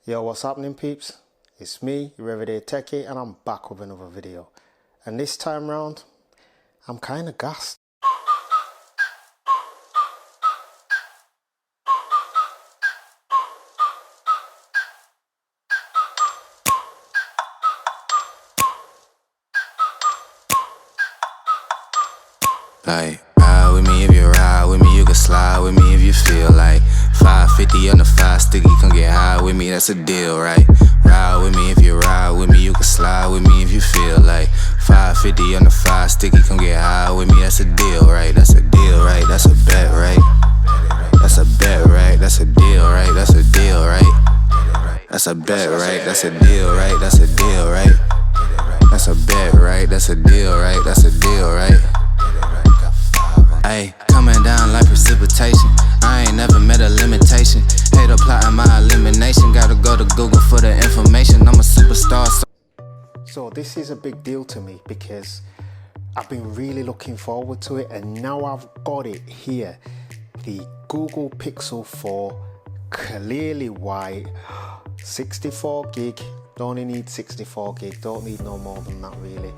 Yo, what's happening, peeps? It's me, your everyday techie, and I'm back with another video. And this time round, I'm kinda gassed. Like, ride with me if you ride with me, you can slide with me if you feel like 550 on the 5 sticky, come get high with me, that's a deal, right? Ride with me if you ride with me, you can slide with me if you feel like 550 on the 5 sticky, come get high with me, that's a deal, right? That's a deal, right? That's a bet, right? That's a bet, right? That's a deal, right? That's a deal, right? That's a bet, right? That's a deal, right? That's a deal, right? That's a bet, right? That's a deal, right? That's a deal, right? Ayy, coming down like precipitation. I ain't never met a limitation. Hater plotting my elimination. Gotta go to Google for the information. I'm a superstar. So this is a big deal to me because I've been really looking forward to it, and now I've got it here. The Google Pixel 4, clearly white, 64 gig. Don't need 64 gig, don't need no more than that really.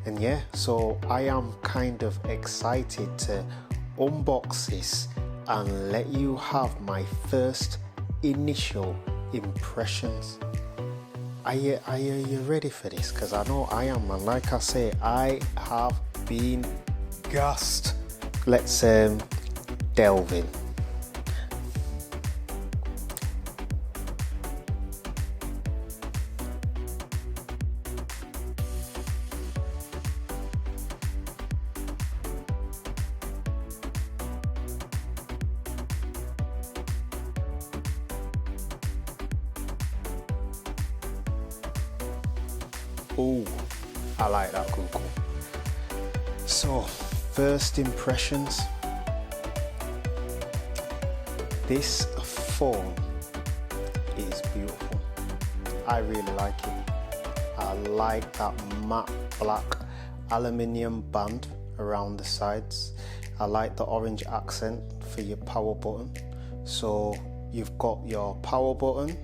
And yeah, so I am kind of excited to unbox this and let you have my first initial impressions. Are you ready for this? Because I know I am, and like I say, I have been gassed. Let's delve in. Oh, I like that Google. So, first impressions. This phone is beautiful. I really like it. I like that matte black aluminium band around the sides. I like the orange accent for your power button. So you've got your power button,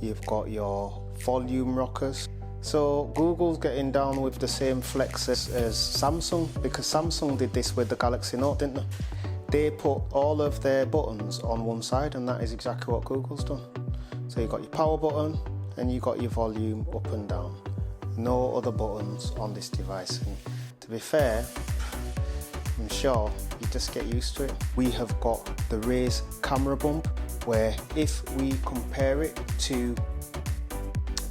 you've got your volume rockers. So Google's getting down with the same flex as Samsung, because Samsung did this with the Galaxy Note, didn't they? They put all of their buttons on one side, and that is exactly what Google's done. So you've got your power button and you've got your volume up and down. No other buttons on this device. And to be fair, I'm sure you just get used to it. We have got the raised camera bump, where if we compare it to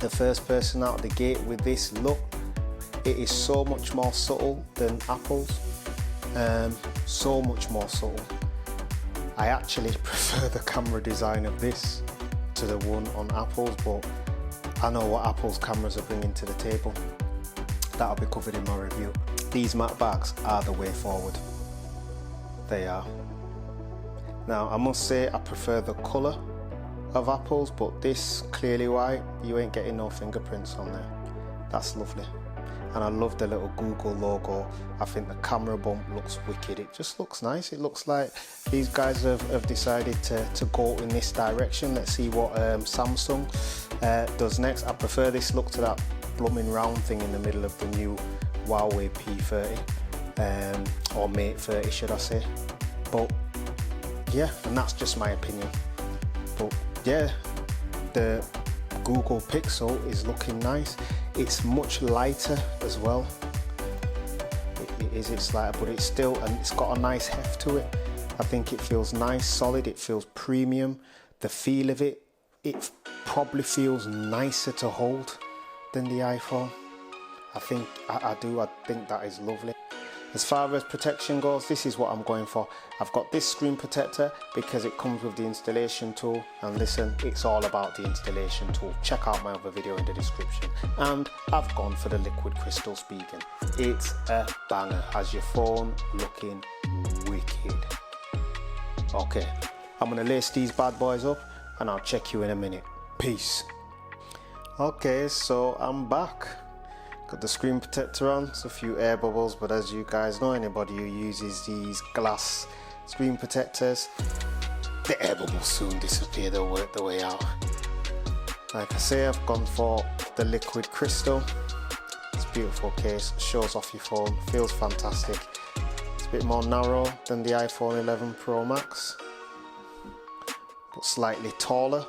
the first person out of the gate with this look, it is so much more subtle than Apple's. So much more subtle. I actually prefer the camera design of this to the one on Apple's, but I know what Apple's cameras are bringing to the table. That'll be covered in my review. These matte backs are the way forward. They are. Now I must say I prefer the colour of Apple's, but this clearly white, you ain't getting no fingerprints on there. That's lovely. And I love the little Google logo. I think the camera bump looks wicked. It just looks nice. It looks like these guys have decided to go in this direction. Let's see what Samsung does next. I prefer this look to that blooming round thing in the middle of the new Huawei P30, or Mate 30 should I say. But yeah, and that's just my opinion. But yeah, the Google Pixel is looking nice. It's much lighter as well. It's lighter, but it's still, and it's got a nice heft to it. I think it feels nice, solid. It feels premium. The feel of it, it probably feels nicer to hold than the iPhone. I think I think that is lovely. As far as protection goes, this is what I'm going for. I've got this screen protector because it comes with the installation tool, and listen, it's all about the installation tool. Check out my other video in the description. And I've gone for the liquid crystal speaking. It's a banger. Has your phone looking wicked. Okay, I'm gonna lace these bad boys up and I'll check you in a minute. Peace. Okay, so I'm back. Got the screen protector on, it's a few air bubbles, but as you guys know, anybody who uses these glass screen protectors, the air bubbles soon disappear, they'll work their way out. Like I say, I've gone for the liquid crystal. It's a beautiful case, shows off your phone, feels fantastic. It's a bit more narrow than the iPhone 11 Pro Max, but slightly taller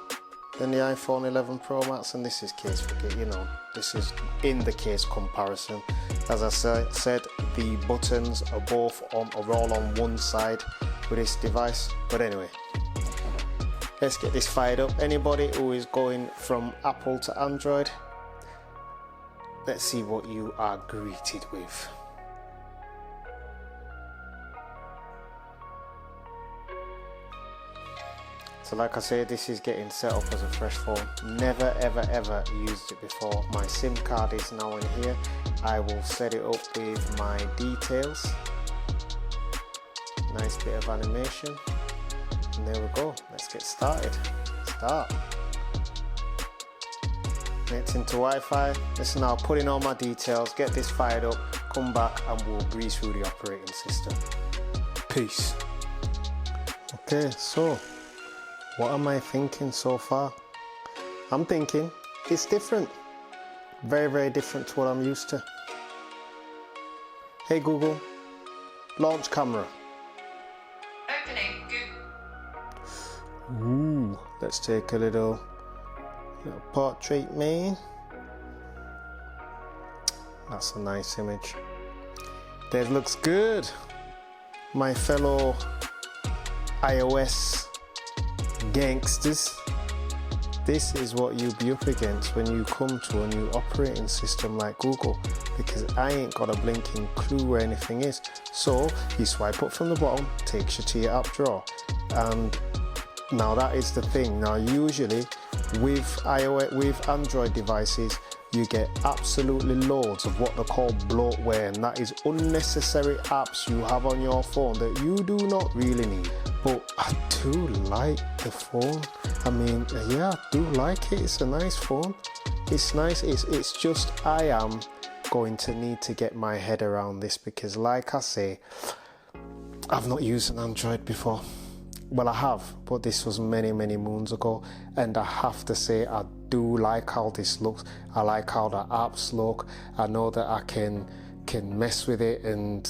than the iPhone 11 Pro Max, and this is case for, you know, this is in the case comparison. As I said, the buttons are all on one side with this device. But anyway, let's get this fired up. Anybody who is going from Apple to Android, let's see what you are greeted with. So like I said, this is getting set up as a fresh phone. Never ever used it before. My SIM card is now in here. I will set it up with my details. Nice bit of animation. And there we go. Let's get started. Start. Connecting to Wi-Fi. Listen, now put in all my details, get this fired up, come back and we'll breeze through the operating system. Peace. Okay, so what am I thinking so far? I'm thinking it's different. Very different to what I'm used to. Hey Google, launch camera. Opening Google. Ooh, let's take a little portrait, man. That's a nice image. That looks good. My fellow iOS gangsters, this is what you'll be up against when you come to a new operating system like Google, because I ain't got a blinking clue where anything is. So you swipe up from the bottom, takes you to your app drawer, and now that is the thing. Now usually with iOS, with Android devices, you get absolutely loads of what they call bloatware, and that is unnecessary apps you have on your phone that you do not really need. But I do like the phone. I mean, yeah, I do like it. It's a nice phone. It's nice. It's just I am going to need to get my head around this, because like I say, I've not used an Android before. Well, I have, but this was many moons ago, and I have to say I do like how this looks. I like how the apps look. I know that I can mess with it and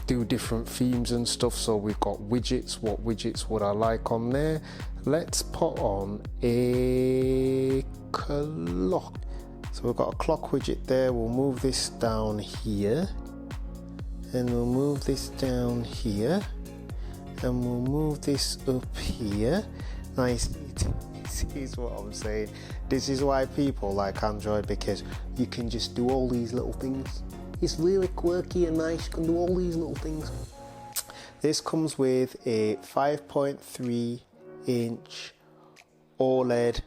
do different themes and stuff. So we've got widgets. What widgets would I like on there? Let's put on a clock. So we've got a clock widget there. We'll move this down here, and we'll move this down here, and we'll move this up here. Nice. This is what I'm saying. This is why people like Android, because you can just do all these little things. It's really quirky and nice. You can do all these little things. This comes with a 5.3 inch OLED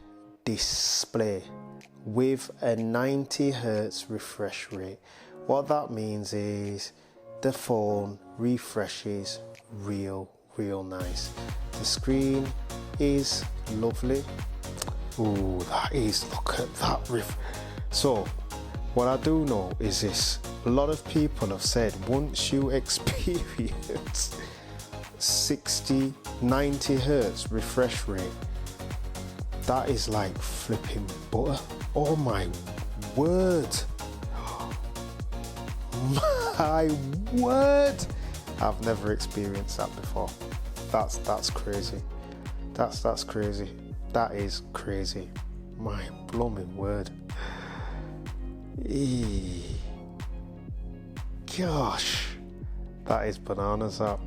display with a 90 Hz refresh rate. What that means is the phone refreshes real nice. The screen is lovely. Ooh, that is, look at that So what I do know is this: a lot of people have said once you experience 60, 90 Hz refresh rate, that is like flipping butter. Oh my word. My word. I've never experienced that before. That's crazy. That's crazy. That is crazy. My blooming word. Gosh, that is bananas. That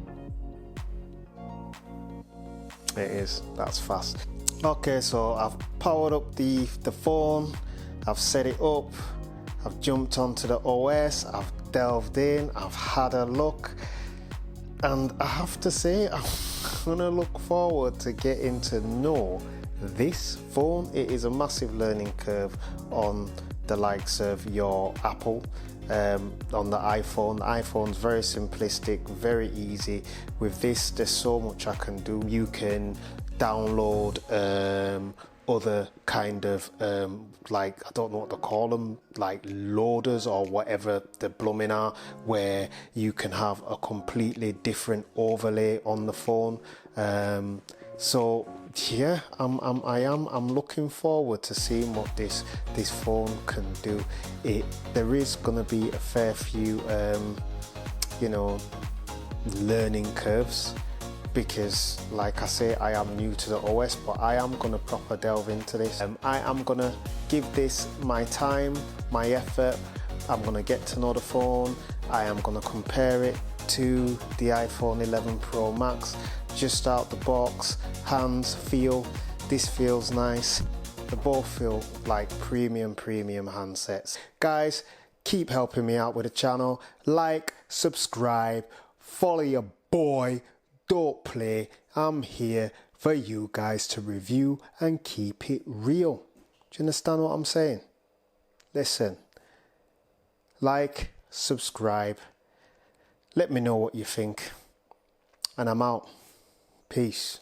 it is. That's fast. Okay, so I've powered up the phone. I've set it up. I've jumped onto the OS. I've delved in. I've had a look, and I have to say, I'm gonna look forward to getting to know this phone. It is a massive learning curve on the likes of your Apple, on the iPhone. The iPhone's very simplistic, very easy. With this, there's so much I can do. You can download other kind of like, I don't know what to call them, like loaders or whatever the blooming are, where you can have a completely different overlay on the phone. So yeah, I'm looking forward to seeing what this phone can do. There is gonna be a fair few you know, learning curves, because like I say, I am new to the OS, but I am gonna proper delve into this. I am gonna give this my time, my effort. I'm gonna get to know the phone. I am gonna compare it to the iPhone 11 Pro Max, just out the box, hands, feel. This feels nice. They both feel like premium handsets. Guys, keep helping me out with the channel. Like, subscribe, follow your boy, don't play. I'm here for you guys to review and keep it real. Do you understand what I'm saying? Listen, like, subscribe, let me know what you think, and I'm out. Peace.